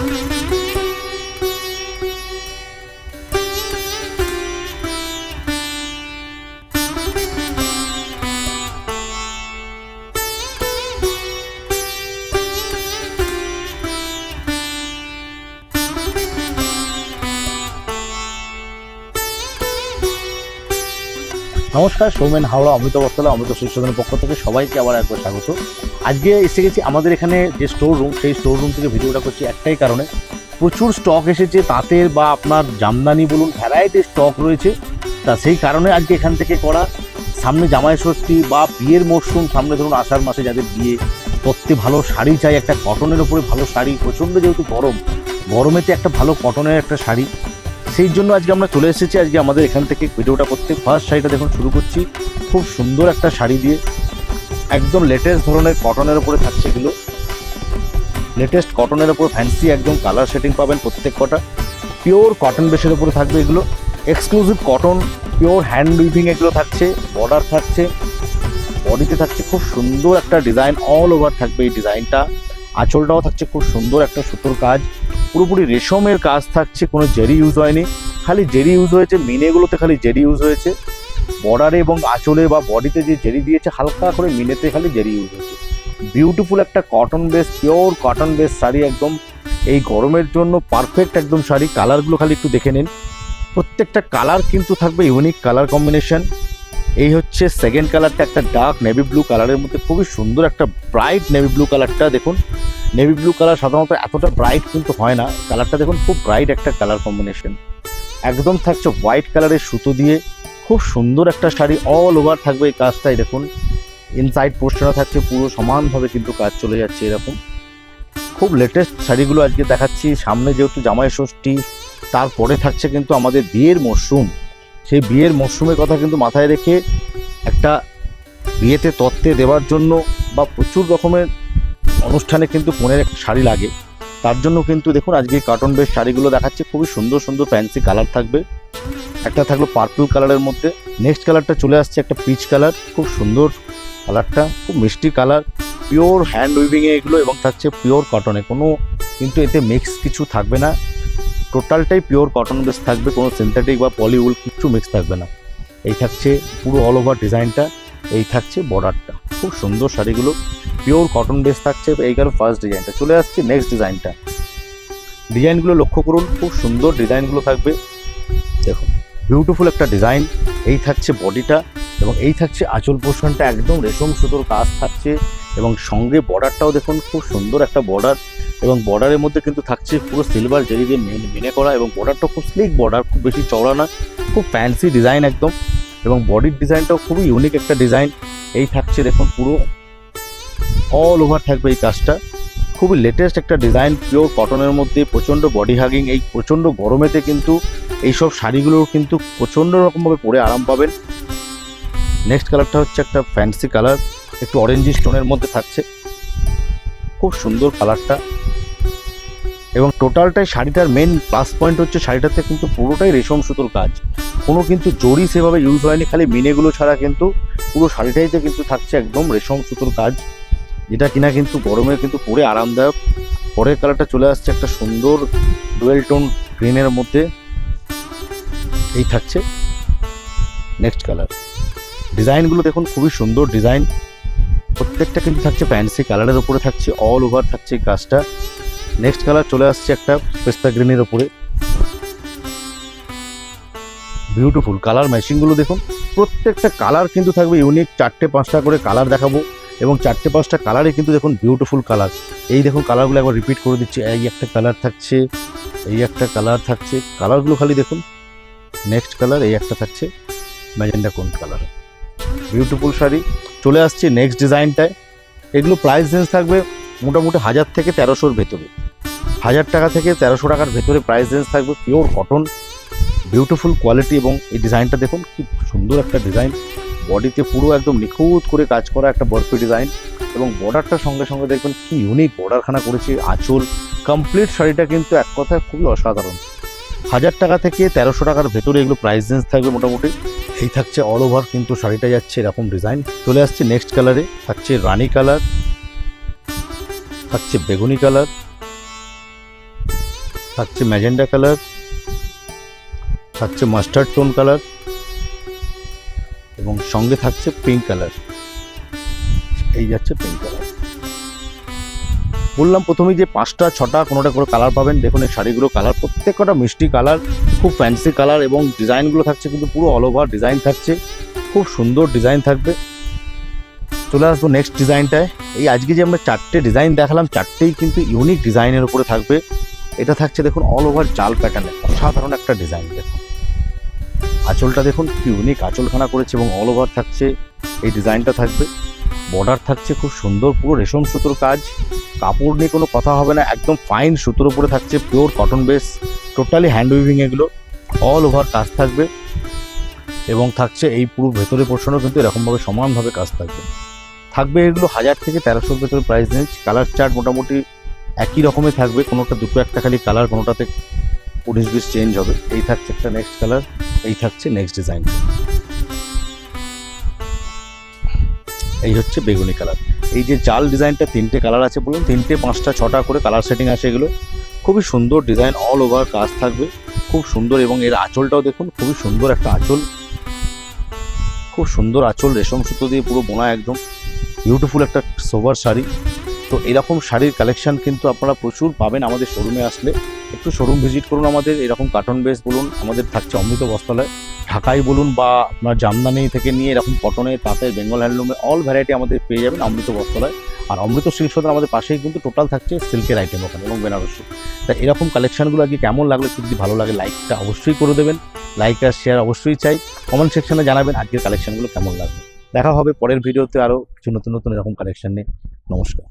নমস্কার, সৌমেন হাওড়া অমৃত বস্ত্রালয় অমৃত সংশোধনের পক্ষ থেকে সবাইকে আবার একবার স্বাগত। আজকে এসে গেছি আমাদের এখানে যে স্টোর রুম, সেই স্টোর রুম থেকে ভিডিওটা করছি একটাই কারণে, প্রচুর স্টক এসেছে তাঁতের বা আপনার জামদানি বলুন, ভ্যারাইটি স্টক রয়েছে। তা সেই কারণে আজকে এখান থেকে করা। সামনে জামাই ষষ্ঠী বা বিয়ের মরশুম, সামনে ধরুন আষাঢ় মাসে যাদের বিয়ে, প্রত্যেক ভালো শাড়ি চাই, একটা কটনের ওপরে ভালো শাড়ি, প্রচণ্ড যেহেতু গরমেতে একটা ভালো কটনের একটা শাড়ি, সেই জন্য আজকে আমরা চলে এসেছি আজকে আমাদের এখান থেকে ভিডিওটা করতে। ফার্স্ট শাড়িটা দেখুন শুরু করছি, খুব সুন্দর একটা শাড়ি দিয়ে, একদম লেটেস্ট ধরনের কটনের ওপরে থাকছে এগুলো। লেটেস্ট কটনের ওপর ফ্যান্সি একদম কালার সেটিং পাবেন প্রত্যেক কটা। পিওর কটন বেসের ওপরে থাকবে এগুলো, exclusive cotton, pure hand weaving এগুলো থাকছে। বর্ডার থাকছে, বডিতে থাকছে খুব সুন্দর একটা ডিজাইন, অল ওভার থাকবে এই ডিজাইনটা। আঁচলটাও থাকছে খুব সুন্দর একটা সুতোর কাজ, পুরোপুরি রেশমের কাজ থাকছে, কোনো জেরি ইউজ হয়নি, খালি জেরি ইউজ হয়েছে মিনেগুলোতে, খালি জেরি ইউজ হয়েছে। বর্ডারে এবং আঁচলে বা বডিতে যে জেরি দিয়েছে হালকা করে, মিনেতে খালি জেরি ইউজ হয়েছে। বিউটিফুল একটা cotton base, pure cotton base sari, একদম এই গরমের জন্য পারফেক্ট একদম শাড়ি। কালারগুলো খালি একটু দেখে নিন, প্রত্যেকটা কালার কিন্তু থাকবে ইউনিক কালার কম্বিনেশন। এই হচ্ছে সেকেন্ড কালারটা, একটা ডার্ক নেভি ব্লু কালারের মধ্যে খুবই সুন্দর একটা ব্রাইট নেভি ব্লু কালারটা। দেখুন নেভি ব্লু কালার সাধারণত এতটা ব্রাইট কিন্তু হয় না, কালারটা দেখুন খুব ব্রাইট একটা কালার কম্বিনেশন। একদম থাকছে হোয়াইট কালারের সুতো দিয়ে, খুব সুন্দর একটা শাড়ি, অল ওভার থাকবে এই কাজটাই। দেখুন ইনসাইড পোর্শনে থাকছে পুরো সমানভাবে কিন্তু কাজ চলে যাচ্ছে এরকম। খুব লেটেস্ট শাড়িগুলো আজকে দেখাচ্ছি। সামনে যেহেতু জামাই ষষ্ঠী, তারপরে থাকছে কিন্তু আমাদের বিয়ের মরশুম। সেই বিয়ের মরশুমের কথা কিন্তু মাথায় রেখে একটা বিয়েতে তত্ত্বে দেওয়ার জন্য বা প্রচুর রকমের অনুষ্ঠানে কিন্তু কনের একটা শাড়ি লাগে, তার জন্য কিন্তু দেখুন আজকে কার্টন বেস শাড়িগুলো দেখাচ্ছে। খুবই সুন্দর সুন্দর ফ্যান্সি কালার থাকবে। একটা থাকলো পার্পল কালারের মধ্যে, নেক্সট কালারটা চলে আসছে একটা পিচ কালার, খুব সুন্দর কালারটা, খুব মিষ্টি কালার, পিওর হ্যান্ড উইভিংয়ে এগুলো, এবং থাকছে পিওর কটনে, কোনো কিন্তু এতে মিক্স কিছু থাকবে না, টোটালটাই পিওর কটন বেস থাকবে, কোনো সিনথেটিক বা পলিউল কিছু মিক্স থাকবে না। এই থাকছে পুরো অল ওভার ডিজাইনটা, এই থাকছে বর্ডারটা, খুব সুন্দর শাড়িগুলো পিওর কটন বেস থাকছে। এই গেল ফার্স্ট ডিজাইনটা, চলে আসছে নেক্সট ডিজাইনটা। ডিজাইনগুলো লক্ষ্য করুন, খুব সুন্দর ডিজাইনগুলো থাকবে, দেখুন বিউটিফুল একটা ডিজাইন। এই থাকছে বডিটা, এবং এই থাকছে আঁচল পোর্শনটা, একদম রেশম সুতোর কাজ থাকছে, এবং সঙ্গে বর্ডারটাও দেখুন খুব সুন্দর একটা বর্ডার, এবং বর্ডারের মধ্যে কিন্তু থাকছে পুরো সিলভার জেরি দিয়ে মেনে করা, এবং বর্ডারটা খুব স্লিক বর্ডার, খুব বেশি চওড়া না, খুব ফ্যান্সি ডিজাইন একদম, এবং বডির ডিজাইনটাও খুবই ইউনিক একটা ডিজাইন। এই থাকছে দেখুন পুরো অল ওভার থাকবে এই কাজটা, খুবই লেটেস্ট একটা ডিজাইন, পিওর কটনের মধ্যে, প্রচণ্ড বডি হাগিং। এই প্রচণ্ড গরমেতে কিন্তু এইসব শাড়িগুলোও কিন্তু প্রচণ্ড রকমভাবে পরে আরাম পাবেন। নেক্সট কালারটা হচ্ছে একটা ফ্যান্সি কালার, একটু অরেঞ্জি স্টোনের মধ্যে থাকছে, খুব সুন্দর কালারটা, এবং টোটালটাই শাড়িটার মেন প্লাস পয়েন্ট হচ্ছে শাড়িটাতে কিন্তু পুরোটাই রেশম সুতোর কাজ, কোনো কিন্তু জরি সেভাবে ইউজ হয়নি, খালি মিনেগুলো ছাড়া কিন্তু পুরো শাড়িটাইতে কিন্তু থাকছে একদম রেশম সুতোর কাজ, যেটা কিনা কিন্তু গরমে কিন্তু পরে আরামদায়ক। পরের কালারটা চলে আসছে একটা সুন্দর ডুয়েল টোন গ্রিনের মধ্যে, এই থাকছে নেক্সট কালার। ডিজাইনগুলো দেখুন খুবই সুন্দর ডিজাইন, প্রত্যেকটা কিন্তু থাকছে ফ্যান্সি কালারের উপরে থাকছে, অল ওভার থাকছে এই কাজটা। নেক্সট কালার চলে আসছে একটা পেস্তা গ্রিনের উপরে, বিউটিফুল কালার ম্যাচিংগুলো দেখুন, প্রত্যেকটা কালার কিন্তু থাকবে ইউনিক, 4-5টা করে কালার দেখাবো, এবং 4-5টা কালারে কিন্তু দেখুন বিউটিফুল কালার। এই দেখুন কালারগুলো একবার রিপিট করে দিচ্ছি, এই একটা কালার থাকছে, এই একটা কালার থাকছে, কালারগুলো খালি দেখুন। নেক্সট কালার এই একটা থাকছে ম্যাজেন্ডা কোন কালার, বিউটিফুল শাড়ি। চলে আসছে নেক্সট ডিজাইনটায়। এগুলো প্রাইস রেঞ্জ থাকবে মোটামুটি 1000 থেকে 1300-র ভেতরে, 1000 টাকা থেকে 1300 টাকার ভেতরে প্রাইস রেঞ্জ থাকবে, পিওর কটন, বিউটিফুল কোয়ালিটি। এবং এই ডিজাইনটা দেখুন কি সুন্দর একটা ডিজাইন, বডিতে পুরো একদম নিখুঁত করে কাজ করা একটা বরফি ডিজাইন, এবং বর্ডারটার সঙ্গে সঙ্গে দেখবেন কি ইউনিক বর্ডারখানা করেছে, আঁচল, কমপ্লিট শাড়িটা কিন্তু এক কথায় খুবই অসাধারণ। 1000 টাকা থেকে 1300 টাকার ভেতরে এগুলো প্রাইস রেঞ্জ থাকবে মোটামুটি। এই থাকছে অল ওভার কিন্তু শাড়িটা যাচ্ছে এরকম ডিজাইন। চলে আসছে নেক্সট কালারে, থাকছে রানী কালার, থাকছে বেগুনি কালার, থাকছে ম্যাজেন্ডা কালার, থাকছে মাস্টার্ড টোন কালার এবং সঙ্গে থাকছে পিঙ্ক কালার। এই যাচ্ছে পিঙ্ক কালার। বললাম প্রথমেই যে 5টা 6টা কোনোটা করে কালার পাবেন। দেখুন এই শাড়িগুলো কালার প্রত্যেকটা মিষ্টি কালার, খুব ফ্যান্সি কালার এবং ডিজাইনগুলো থাকছে কিন্তু পুরো অল ওভার ডিজাইন থাকছে, খুব সুন্দর ডিজাইন থাকবে। চলে আসবো নেক্সট ডিজাইনটায়। এই আজকে যে আমরা 4টে ডিজাইন দেখালাম 4টেই কিন্তু ইউনিক ডিজাইনের উপরে থাকবে। এটা থাকছে দেখুন অল ওভার জাল প্যাটার্নে, অসাধারণ একটা ডিজাইন। দেখুন আঁচলটা দেখুন কি ইউনিক আঁচলখানা করেছে এবং অল ওভার থাকছে এই ডিজাইনটা থাকবে। বর্ডার থাকছে খুব সুন্দর, পুরো রেশম সুতোর কাজ, কাপড় নিয়ে কোনো কথা হবে না, একদম ফাইন সুতোর উপরে থাকছে, pure cotton base, totally hand weaving, এগুলো অল ওভার কাজ থাকবে এবং থাকছে এই পুরো ভেতরে পোর্শনও কিন্তু এরকমভাবে সমানভাবে কাজ থাকবে। থাকবে এগুলো 1000 থেকে 1300 ভেতরে প্রাইস রেঞ্জ। কালার চার্ট মোটামুটি একই রকমই থাকবে, কোনোটা দুটো একটা খালি কালার, কোনোটাতে 19-20 চেঞ্জ হবে। এই থাকছে একটা নেক্সট কালার, এই থাকছে নেক্সট ডিজাইন। এই হচ্ছে বেগুনি কালার। এই যে জাল ডিজাইনটা 3টে কালার আছে, বলুন 3টে 5টা 6টা করে কালার সেটিং আছে। এগুলো খুবই সুন্দর ডিজাইন, অল ওভার কাজ থাকবে, খুব সুন্দর। এবং এর আঁচলটাও দেখুন খুবই সুন্দর একটা আঁচল, খুব সুন্দর আঁচল, রেশম সুতো দিয়ে পুরো বোনা, একদম বিউটিফুল একটা সোভার শাড়ি। তো এরকম শাড়ির কালেকশন কিন্তু আপনারা প্রচুর পাবেন আমাদের শোরুমে আসলে। একটু শোরুম ভিজিট করুন আমাদের। এরকম কাটন বেস বলুন আমাদের থাকছে অমৃত বস্ত্রালয়, ঢাকাই বলুন বা আপনার জামদানি থেকে নিয়ে এরকম কটনে, তাঁতে, বেঙ্গল হ্যান্ডলুমে অল ভ্যারাইটি আমাদের পেয়ে যাবেন অমৃত বস্ত্রালয়। আর অমৃত সিল্ক সদন আমাদের পাশেই কিন্তু টোটাল থাকছে সিল্কের আইটেম ওখানে এবং বেনারসি। তাই এরকম কালেকশানগুলো আজকে কেমন লাগলো, যদি ভালো লাগে লাইকটা অবশ্যই করে দেবেন, লাইক আর শেয়ার অবশ্যই চাই। কমেন্ট সেকশনে জানাবেন আজকের কালেকশানগুলো কেমন লাগবে। দেখা হবে পরের ভিডিওতে আরও কিছু নতুন নতুন এরকম কালেকশান নিয়ে। নমস্কার।